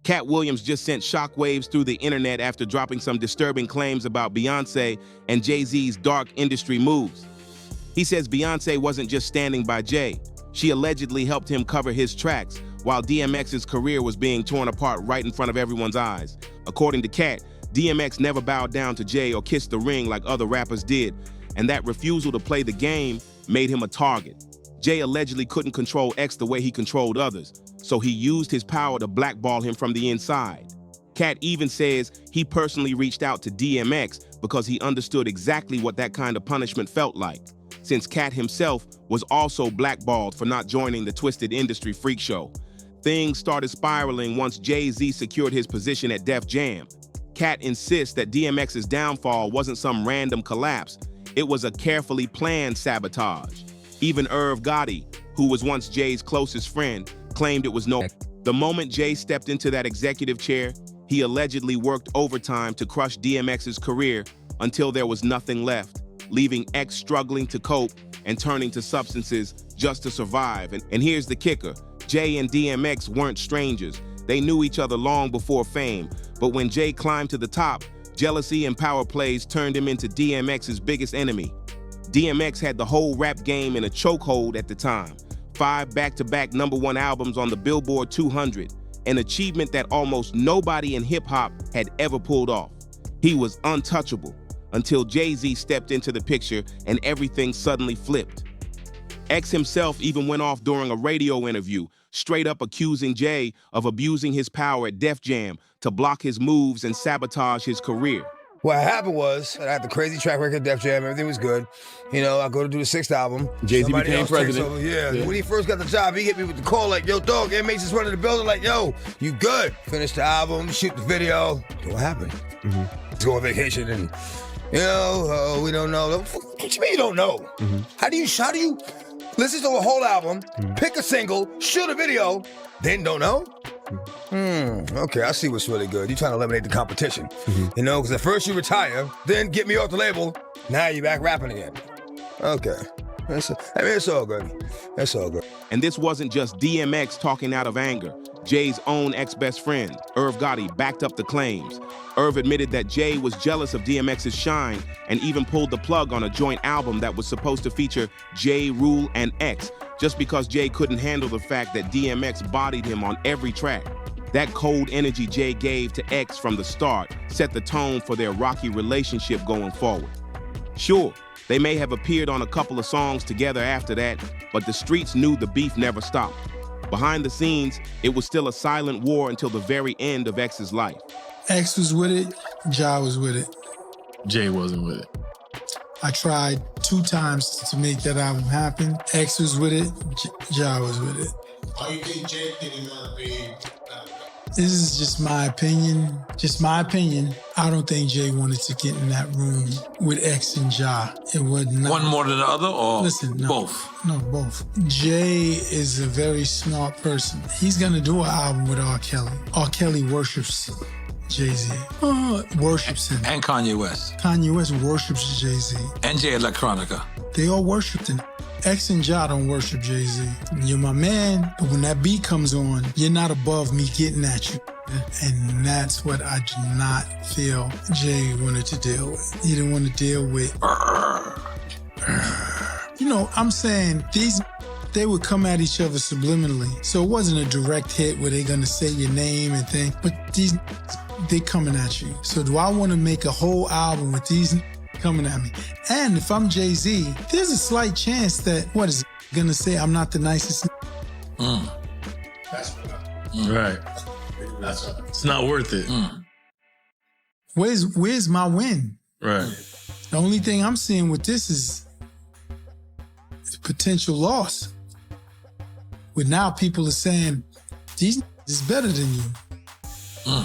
Katt Williams just sent shockwaves through the internet after dropping some disturbing claims about Beyonce and Jay-Z's dark industry moves. He says Beyonce wasn't just standing by Jay. She allegedly helped him cover his tracks while DMX's career was being torn apart right in front of everyone's eyes. According to Katt, DMX never bowed down to Jay or kissed the ring like other rappers did, and that refusal to play the game made him a target. Jay allegedly couldn't control X the way he controlled others, so he used his power to blackball him from the inside. Katt even says he personally reached out to DMX because he understood exactly what that kind of punishment felt like, since Katt himself was also blackballed for not joining the Twisted Industry Freak Show. Things started spiraling once Jay-Z secured his position at Def Jam. Katt insists that DMX's downfall wasn't some random collapse, it was a carefully planned sabotage. Even Irv Gotti, who was once Jay's closest friend, claimed it was no. The moment Jay stepped into that executive chair, he allegedly worked overtime to crush DMX's career until there was nothing left, leaving X struggling to cope and turning to substances just to survive. And here's the kicker, Jay and DMX weren't strangers. They knew each other long before fame, but when Jay climbed to the top, jealousy and power plays turned him into DMX's biggest enemy. DMX had the whole rap game in a chokehold at the time. 5 back-to-back #1 albums on the Billboard 200, an achievement that almost nobody in hip-hop had ever pulled off. He was untouchable until Jay-Z stepped into the picture and everything suddenly flipped. X himself even went off during a radio interview, straight up accusing Jay of abusing his power at Def Jam to block his moves and sabotage his career. What happened was, I had the crazy track record at Def Jam, everything was good. You know, I go to do the 6th album. Jay-Z became president. Yeah. When he first got the job, he hit me with the call like, yo, dog, DMX is running the building like, yo, you good? Finish the album, shoot the video. What happened? Let's go on vacation and, you know, we don't know. What you mean you don't know? How do you listen to a whole album, pick a single, shoot a video, then don't know? Okay, I see what's really good. You're trying to eliminate the competition. You know, because at first you retire, then get me off the label, now you're back rapping again. Okay. It's all good. It's all good. And this wasn't just DMX talking out of anger. Jay's own ex-best friend, Irv Gotti, backed up the claims. Irv admitted that Jay was jealous of DMX's shine and even pulled the plug on a joint album that was supposed to feature Jay, Rule, and X, just because Jay couldn't handle the fact that DMX bodied him on every track. That cold energy Jay gave to X from the start set the tone for their rocky relationship going forward. Sure, they may have appeared on a couple of songs together after that, but the streets knew the beef never stopped. Behind the scenes, it was still a silent war until the very end of X's life. X was with it, Ja was with it. Jay wasn't with it. I tried 2 times to make that album happen. X was with it, Ja was with it. Why you think Jay didn't want to be? This is just my opinion. Just my opinion. I don't think Jay wanted to get in that room with X and Ja. It wasn't. One more than the other, or both? No, both. Jay is a very smart person. He's gonna do an album with R. Kelly. R. Kelly worships Jay-Z. Worships him. And Kanye West. Kanye West worships Jay-Z. And Jay Electronica. They all worshipped him. X and Ja don't worship Jay-Z. You're my man, but when that beat comes on, you're not above me getting at you. And that's what I do not feel Jay wanted to deal with. He didn't want to deal with... You know, I'm saying they would come at each other subliminally. So it wasn't a direct hit where they're gonna say your name and things, but they coming at you. So do I want to make a whole album with these coming at me? And if I'm Jay-Z, there's a slight chance that, what is it gonna say? I'm not the nicest. That's right. That's right. It's not worth it. Where's my win? Right. The only thing I'm seeing with this is potential loss. With now people are saying, these is better than you.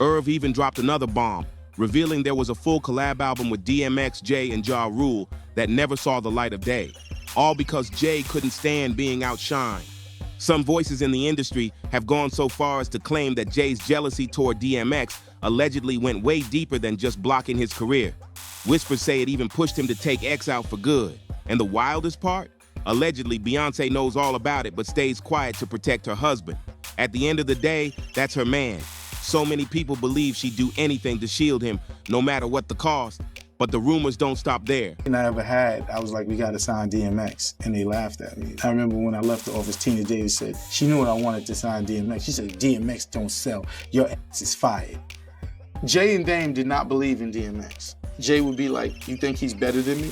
Irv even dropped another bomb, revealing there was a full collab album with DMX, Jay, and Ja Rule that never saw the light of day, all because Jay couldn't stand being outshined. Some voices in the industry have gone so far as to claim that Jay's jealousy toward DMX allegedly went way deeper than just blocking his career. Whispers say it even pushed him to take X out for good. And the wildest part? Allegedly, Beyonce knows all about it but stays quiet to protect her husband. At the end of the day, that's her man. So many people believe she'd do anything to shield him, no matter what the cost. But the rumors don't stop there. I was like, we gotta sign DMX, and they laughed at me. I remember when I left the office, Tina Davis said, she knew what I wanted to sign DMX. She said, DMX don't sell, your ass is fired. Jay and Dame did not believe in DMX. Jay would be like, you think he's better than me?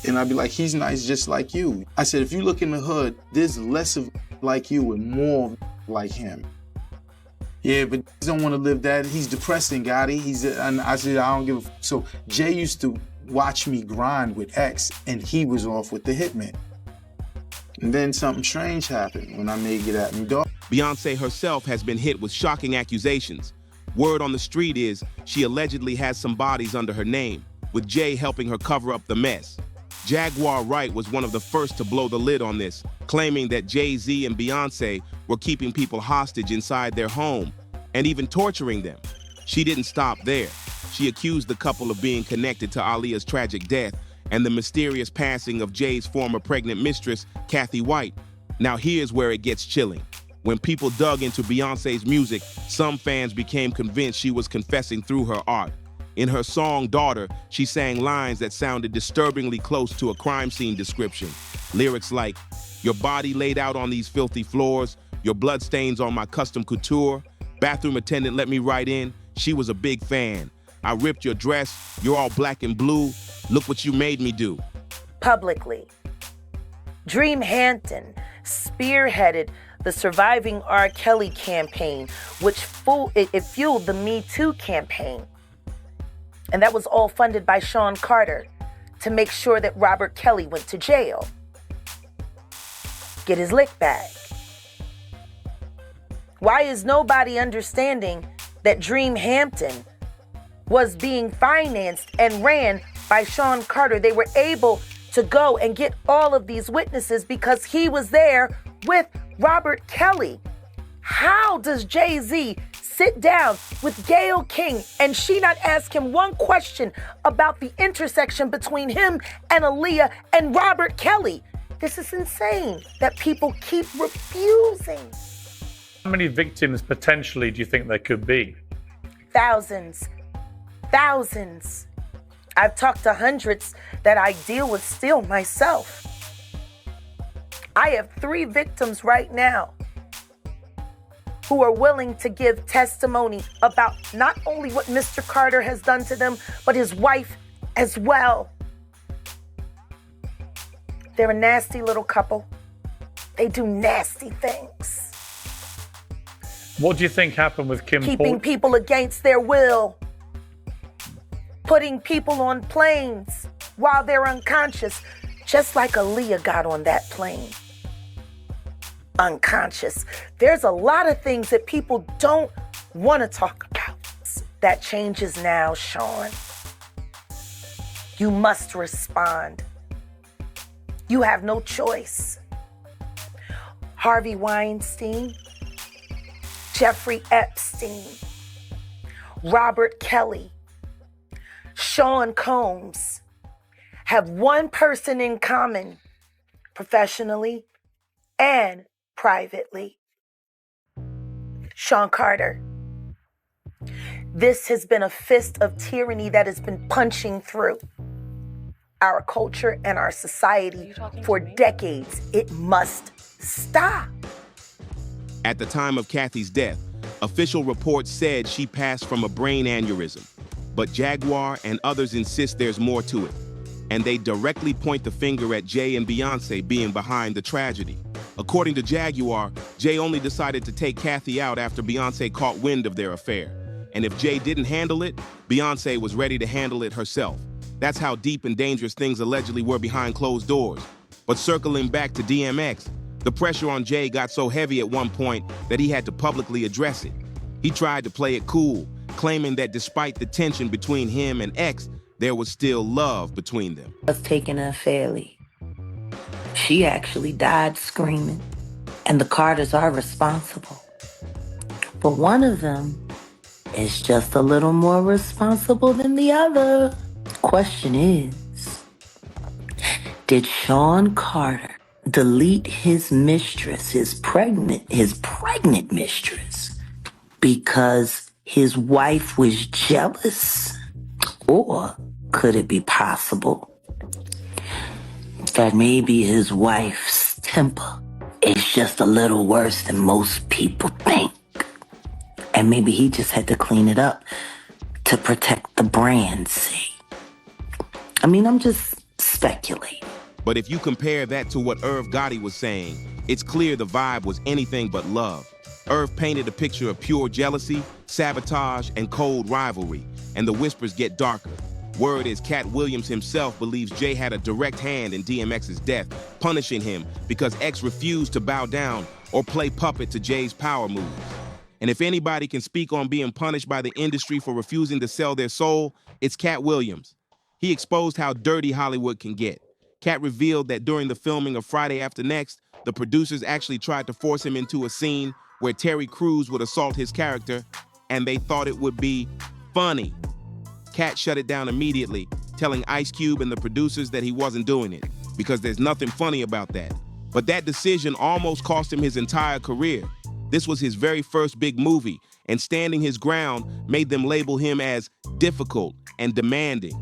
And I'd be like, he's nice just like you. I said, if you look in the hood, there's less of like you and more like him. Yeah, but he don't want to live that. He's depressing, Gotti. And I said, I don't give a... So Jay used to watch me grind with X, and he was off with the Hitman. And then something strange happened when I made Get At Me, Dog. Beyonce herself has been hit with shocking accusations. Word on the street is she allegedly has some bodies under her name, with Jay helping her cover up the mess. Jaguar Wright was one of the first to blow the lid on this, claiming that Jay-Z and Beyonce were keeping people hostage inside their home and even torturing them. She didn't stop there. She accused the couple of being connected to Aaliyah's tragic death and the mysterious passing of Jay's former pregnant mistress, Kathy White. Now here's where it gets chilling. When people dug into Beyonce's music, some fans became convinced she was confessing through her art. In her song, Daughter, she sang lines that sounded disturbingly close to a crime scene description. Lyrics like, your body laid out on these filthy floors, your bloodstains on my custom couture, bathroom attendant let me right in, she was a big fan. I ripped your dress, you're all black and blue, look what you made me do. Publicly, Dream Hampton spearheaded the Surviving R. Kelly campaign, which fueled the Me Too campaign. And that was all funded by Sean Carter to make sure that Robert Kelly went to jail. Get his lick back. Why is nobody understanding that Dream Hampton was being financed and ran by Sean Carter? They were able to go and get all of these witnesses because he was there with Robert Kelly. How does Jay-Z sit down with Gayle King and she not ask him one question about the intersection between him and Aaliyah and Robert Kelly? This is insane that people keep refusing. How many victims potentially do you think there could be? Thousands. Thousands. I've talked to hundreds that I deal with still myself. I have 3 victims right now who are willing to give testimony about not only what Mr. Carter has done to them, but his wife as well. They're a nasty little couple. They do nasty things. What do you think happened with Kim Keeping people against their will. Putting people on planes while they're unconscious, just like Aaliyah got on that plane. Unconscious. There's a lot of things that people don't want to talk about. That changes now, Sean. You must respond. You have no choice. Harvey Weinstein, Jeffrey Epstein, Robert Kelly, Sean Combs have one person in common, professionally and privately. Sean Carter. This has been a fist of tyranny that has been punching through our culture and our society for decades. It must stop. At the time of Kathy's death, official reports said she passed from a brain aneurysm. But Jaguar and others insist there's more to it. And they directly point the finger at Jay and Beyonce being behind the tragedy. According to Jaguar, Jay only decided to take Kathy out after Beyonce caught wind of their affair. And if Jay didn't handle it, Beyonce was ready to handle it herself. That's how deep and dangerous things allegedly were behind closed doors. But circling back to DMX, the pressure on Jay got so heavy at one point that he had to publicly address it. He tried to play it cool, claiming that despite the tension between him and X, there was still love between them. Was taken unfairly. She actually died screaming, and the Carters are responsible. But one of them is just a little more responsible than the other. Question is, did Sean Carter delete his mistress, his pregnant mistress, Because his wife was jealous? Or could it be possible that maybe his wife's temper is just a little worse than most people think? And maybe he just had to clean it up to protect the brand, see? I mean, I'm just speculating. But if you compare that to what Irv Gotti was saying, it's clear the vibe was anything but love. Irv painted a picture of pure jealousy, sabotage, and cold rivalry, and the whispers get darker. Word is Katt Williams himself believes Jay had a direct hand in DMX's death, punishing him because X refused to bow down or play puppet to Jay's power moves. And if anybody can speak on being punished by the industry for refusing to sell their soul, it's Katt Williams. He exposed how dirty Hollywood can get. Katt revealed that during the filming of Friday After Next, the producers actually tried to force him into a scene where Terry Crews would assault his character, and they thought it would be funny. Katt shut it down immediately, telling Ice Cube and the producers that he wasn't doing it, because there's nothing funny about that. But that decision almost cost him his entire career. This was his very first big movie, and standing his ground made them label him as difficult and demanding.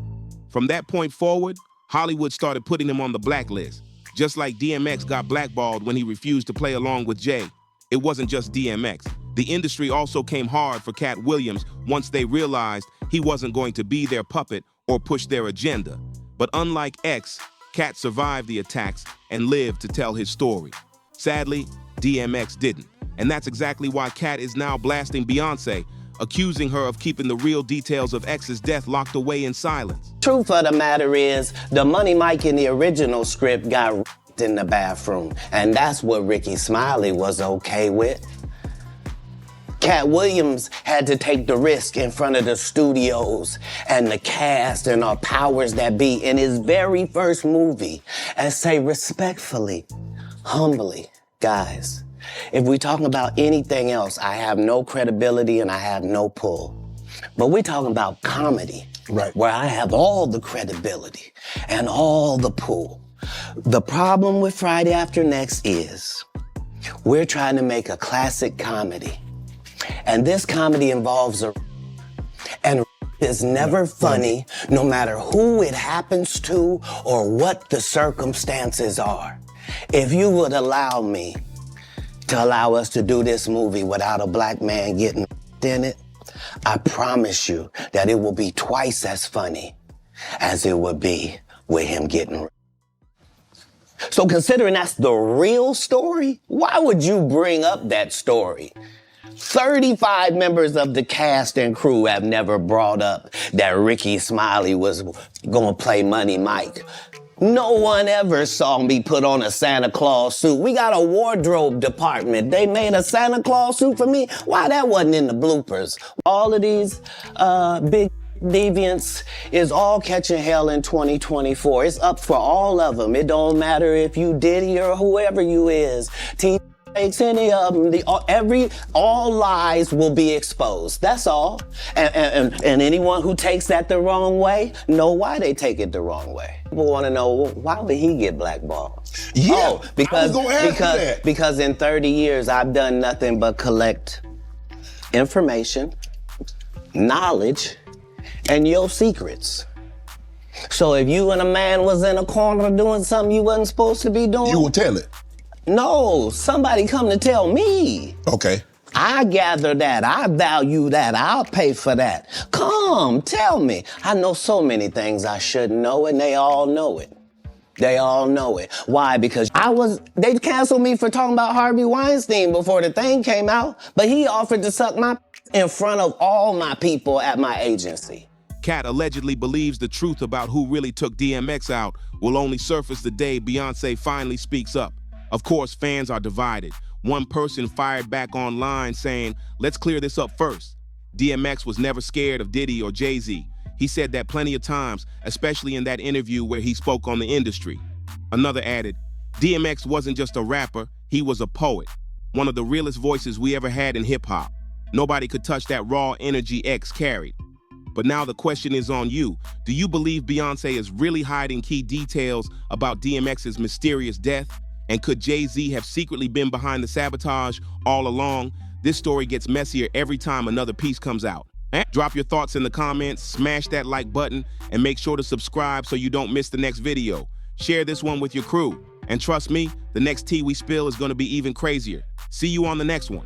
From that point forward, Hollywood started putting him on the blacklist, just like DMX got blackballed when he refused to play along with Jay. It wasn't just DMX. The industry also came hard for Katt Williams once they realized he wasn't going to be their puppet or push their agenda. But unlike X, Katt survived the attacks and lived to tell his story. Sadly, DMX didn't. And that's exactly why Katt is now blasting Beyonce, accusing her of keeping the real details of X's death locked away in silence. Truth of the matter is, the Money Mike in the original script got in the bathroom, and that's what Ricky Smiley was okay with. Katt Williams had to take the risk in front of the studios and the cast and our powers that be in his very first movie and say respectfully, humbly, guys, if we're talking about anything else, I have no credibility and I have no pull. But we're talking about comedy, right, where I have all the credibility and all the pull. The problem with Friday After Next is we're trying to make a classic comedy. And this comedy involves and is never funny, no matter who it happens to or what the circumstances are. If you would allow me to allow us to do this movie without a black man getting in it, I promise you that it will be twice as funny as it would be with him getting. So considering that's the real story, why would you bring up that story? 35 members of the cast and crew have never brought up that Ricky Smiley was gonna play Money Mike. No one ever saw me put on a Santa Claus suit. We got a wardrobe department. They made a Santa Claus suit for me. Why that wasn't in the bloopers? All of these big deviants is all catching hell in 2024. It's up for all of them. It don't matter if you Diddy or whoever you is. Any of them, all lies will be exposed. That's all. And anyone who takes that the wrong way, know why they take it the wrong way. People want to know, why would he get blackballed? Yeah, because in 30 years, I've done nothing but collect information, knowledge, and your secrets. So if you and a man was in a corner doing something you wasn't supposed to be doing, you will tell it. No, somebody come to tell me. Okay. I gather that, I value that, I'll pay for that. Come, tell me. I know so many things I shouldn't know, and they all know it. They all know it. Why? Because they canceled me for talking about Harvey Weinstein before the thing came out, but he offered to suck my in front of all my people at my agency. Katt allegedly believes the truth about who really took DMX out will only surface the day Beyonce finally speaks up. Of course, fans are divided. One person fired back online saying, let's clear this up first. DMX was never scared of Diddy or Jay-Z. He said that plenty of times, especially in that interview where he spoke on the industry. Another added, DMX wasn't just a rapper, he was a poet. One of the realest voices we ever had in hip-hop. Nobody could touch that raw energy X carried. But now the question is on you. Do you believe Beyonce is really hiding key details about DMX's mysterious death? And could Jay-Z have secretly been behind the sabotage all along? This story gets messier every time another piece comes out. Drop your thoughts in the comments, smash that like button, and make sure to subscribe so you don't miss the next video. Share this one with your crew. And trust me, the next tea we spill is going to be even crazier. See you on the next one.